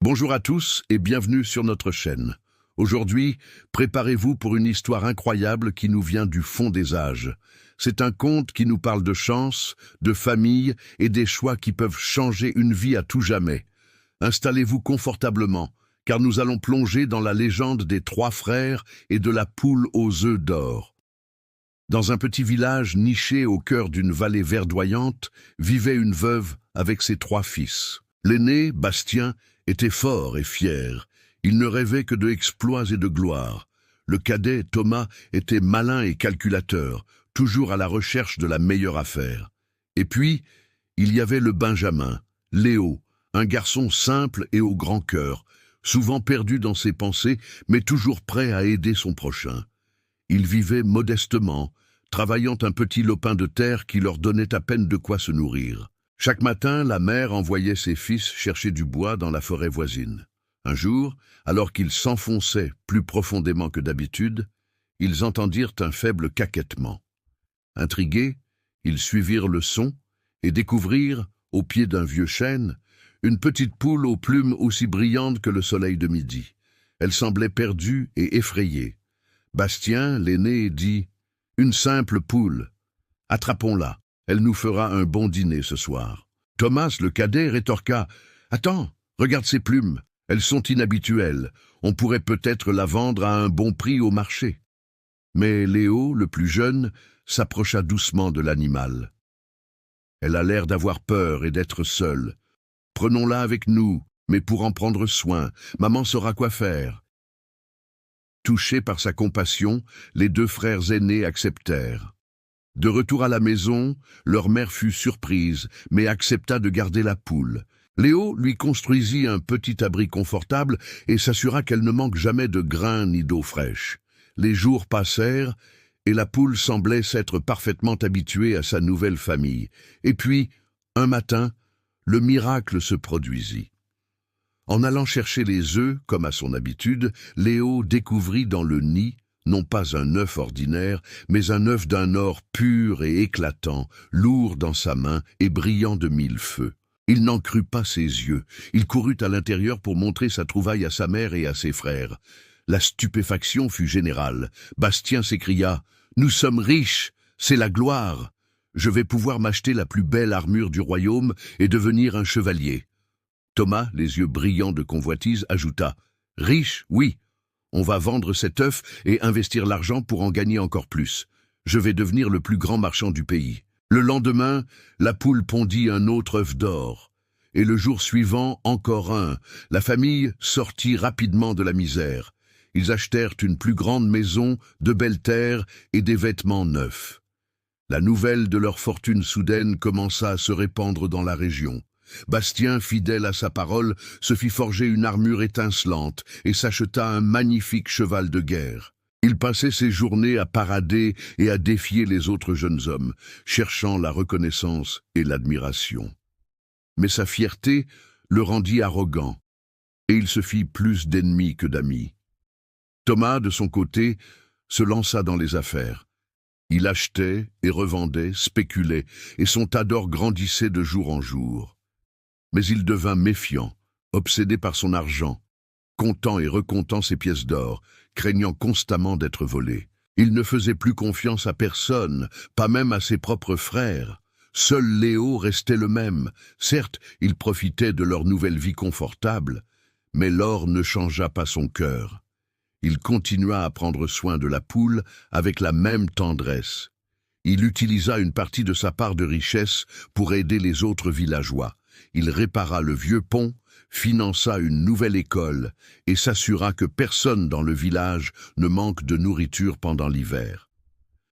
Bonjour à tous et bienvenue sur notre chaîne. Aujourd'hui, préparez-vous pour une histoire incroyable qui nous vient du fond des âges. C'est un conte qui nous parle de chance, de famille et des choix qui peuvent changer une vie à tout jamais. Installez-vous confortablement, car nous allons plonger dans la légende des trois frères et de la poule aux œufs d'or. Dans un petit village niché au cœur d'une vallée verdoyante, vivait une veuve avec ses trois fils. L'aîné, Bastien, était fort et fier. Il ne rêvait que d'exploits et de gloire. Le cadet, Thomas, était malin et calculateur, toujours à la recherche de la meilleure affaire. Et puis, il y avait le Benjamin, Léo, un garçon simple et au grand cœur, souvent perdu dans ses pensées, mais toujours prêt à aider son prochain. Il vivait modestement, travaillant un petit lopin de terre qui leur donnait à peine de quoi se nourrir. Chaque matin, la mère envoyait ses fils chercher du bois dans la forêt voisine. Un jour, alors qu'ils s'enfonçaient plus profondément que d'habitude, ils entendirent un faible caquettement. Intrigués, ils suivirent le son et découvrirent, au pied d'un vieux chêne, une petite poule aux plumes aussi brillantes que le soleil de midi. Elle semblait perdue et effrayée. Bastien, l'aîné, dit « Une simple poule. Attrapons-la. Elle nous fera un bon dîner ce soir. » Thomas, le cadet, rétorqua « Attends, regarde ces plumes. Elles sont inhabituelles. On pourrait peut-être la vendre à un bon prix au marché. » Mais Léo, le plus jeune, s'approcha doucement de l'animal. « Elle a l'air d'avoir peur et d'être seule. Prenons-la avec nous, mais pour en prendre soin. Maman saura quoi faire. » Touchés par sa compassion, les deux frères aînés acceptèrent. De retour à la maison, leur mère fut surprise, mais accepta de garder la poule. Léo lui construisit un petit abri confortable et s'assura qu'elle ne manque jamais de grains ni d'eau fraîche. Les jours passèrent, et la poule semblait s'être parfaitement habituée à sa nouvelle famille. Et puis, un matin, le miracle se produisit. En allant chercher les œufs, comme à son habitude, Léo découvrit dans le nid non pas un œuf ordinaire, mais un œuf d'un or pur et éclatant, lourd dans sa main et brillant de mille feux. Il n'en crut pas ses yeux. Il courut à l'intérieur pour montrer sa trouvaille à sa mère et à ses frères. La stupéfaction fut générale. Bastien s'écria « Nous sommes riches, c'est la gloire. Je vais pouvoir m'acheter la plus belle armure du royaume et devenir un chevalier. » Thomas, les yeux brillants de convoitise, ajouta « Riche, oui. On va vendre cet œuf et investir l'argent pour en gagner encore plus. Je vais devenir le plus grand marchand du pays. » Le lendemain, la poule pondit un autre œuf d'or. Et le jour suivant, encore un. La famille sortit rapidement de la misère. Ils achetèrent une plus grande maison, de belles terres et des vêtements neufs. La nouvelle de leur fortune soudaine commença à se répandre dans la région. Bastien, fidèle à sa parole, se fit forger une armure étincelante et s'acheta un magnifique cheval de guerre. Il passait ses journées à parader et à défier les autres jeunes hommes, cherchant la reconnaissance et l'admiration. Mais sa fierté le rendit arrogant, et il se fit plus d'ennemis que d'amis. Thomas, de son côté, se lança dans les affaires. Il achetait et revendait, spéculait, et son tas d'or grandissait de jour en jour. Mais il devint méfiant, obsédé par son argent, comptant et recomptant ses pièces d'or, craignant constamment d'être volé. Il ne faisait plus confiance à personne, pas même à ses propres frères. Seul Léo restait le même. Certes, il profitait de leur nouvelle vie confortable, mais l'or ne changea pas son cœur. Il continua à prendre soin de la poule avec la même tendresse. Il utilisa une partie de sa part de richesse pour aider les autres villageois. Il répara le vieux pont, finança une nouvelle école et s'assura que personne dans le village ne manque de nourriture pendant l'hiver.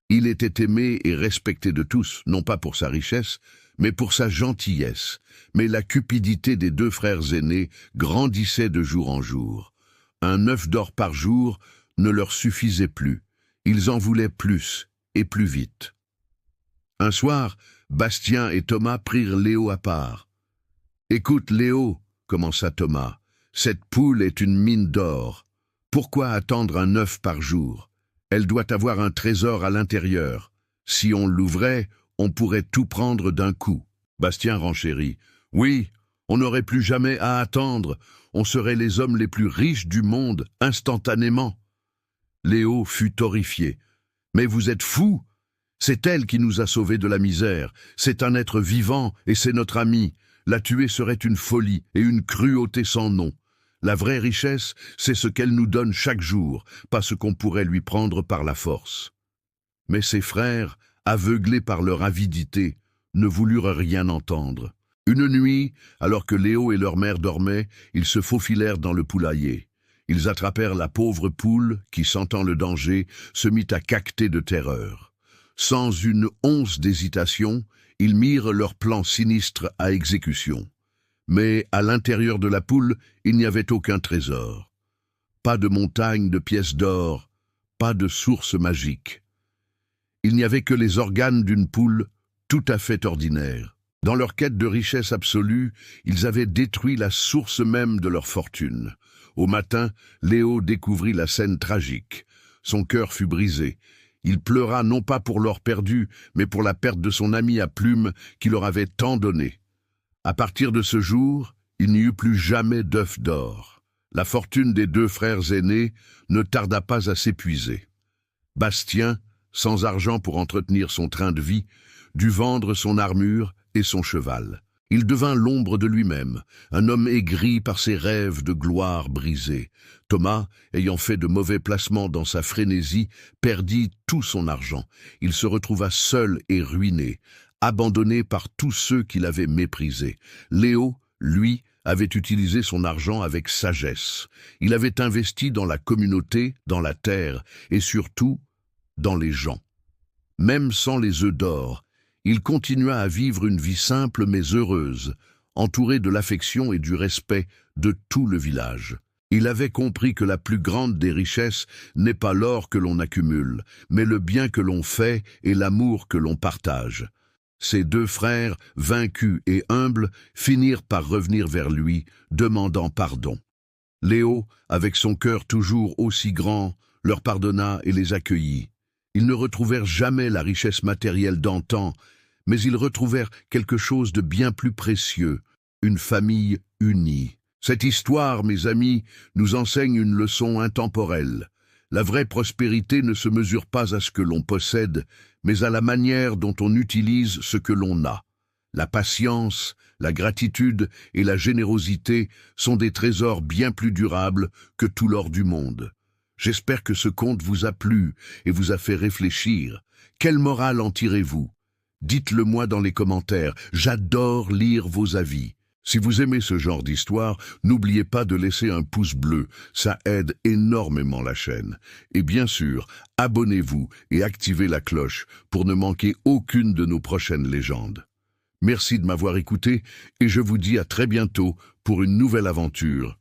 Il était aimé et respecté de tous, non pas pour sa richesse, mais pour sa gentillesse. Mais la cupidité des deux frères aînés grandissait de jour en jour. Un œuf d'or par jour ne leur suffisait plus. Ils en voulaient plus et plus vite. Un soir, Bastien et Thomas prirent Léo à part. « Écoute, Léo, » commença Thomas, « cette poule est une mine d'or. Pourquoi attendre un œuf par jour? Elle doit avoir un trésor à l'intérieur. Si on l'ouvrait, on pourrait tout prendre d'un coup. » Bastien renchérit. « Oui, on n'aurait plus jamais à attendre. On serait les hommes les plus riches du monde, instantanément. Léo fut horrifié. « Mais vous êtes fou! C'est elle qui nous a sauvés de la misère. C'est un être vivant et c'est notre ami. La tuer serait une folie et une cruauté sans nom. La vraie richesse, c'est ce qu'elle nous donne chaque jour, pas ce qu'on pourrait lui prendre par la force. » Mais ses frères, aveuglés par leur avidité, ne voulurent rien entendre. Une nuit, alors que Léo et leur mère dormaient, ils se faufilèrent dans le poulailler. Ils attrapèrent la pauvre poule qui, sentant le danger, se mit à caqueter de terreur. Sans une once d'hésitation, ils mirent leur plan sinistre à exécution. Mais à l'intérieur de la poule, il n'y avait aucun trésor. Pas de montagne de pièces d'or, pas de source magique. Il n'y avait que les organes d'une poule tout à fait ordinaire. Dans leur quête de richesse absolue, ils avaient détruit la source même de leur fortune. Au matin, Léo découvrit la scène tragique. Son cœur fut brisé. Il pleura non pas pour l'or perdu, mais pour la perte de son ami à plumes qui leur avait tant donné. À partir de ce jour, il n'y eut plus jamais d'œuf d'or. La fortune des deux frères aînés ne tarda pas à s'épuiser. Bastien, sans argent pour entretenir son train de vie, dut vendre son armure et son cheval. Il devint l'ombre de lui-même, un homme aigri par ses rêves de gloire brisés. Thomas, ayant fait de mauvais placements dans sa frénésie, perdit tout son argent. Il se retrouva seul et ruiné, abandonné par tous ceux qui l'avaient méprisé. Léo, lui, avait utilisé son argent avec sagesse. Il avait investi dans la communauté, dans la terre et surtout dans les gens. Même sans les œufs d'or, il continua à vivre une vie simple mais heureuse, entouré de l'affection et du respect de tout le village. Il avait compris que la plus grande des richesses n'est pas l'or que l'on accumule, mais le bien que l'on fait et l'amour que l'on partage. Ses deux frères, vaincus et humbles, finirent par revenir vers lui, demandant pardon. Léo, avec son cœur toujours aussi grand, leur pardonna et les accueillit. Ils ne retrouvèrent jamais la richesse matérielle d'antan, mais ils retrouvèrent quelque chose de bien plus précieux, une famille unie. Cette histoire, mes amis, nous enseigne une leçon intemporelle. La vraie prospérité ne se mesure pas à ce que l'on possède, mais à la manière dont on utilise ce que l'on a. La patience, la gratitude et la générosité sont des trésors bien plus durables que tout l'or du monde. J'espère que ce conte vous a plu et vous a fait réfléchir. Quelle morale en tirez-vous? Dites-le moi dans les commentaires, j'adore lire vos avis. Si vous aimez ce genre d'histoire, n'oubliez pas de laisser un pouce bleu, ça aide énormément la chaîne. Et bien sûr, abonnez-vous et activez la cloche pour ne manquer aucune de nos prochaines légendes. Merci de m'avoir écouté et je vous dis à très bientôt pour une nouvelle aventure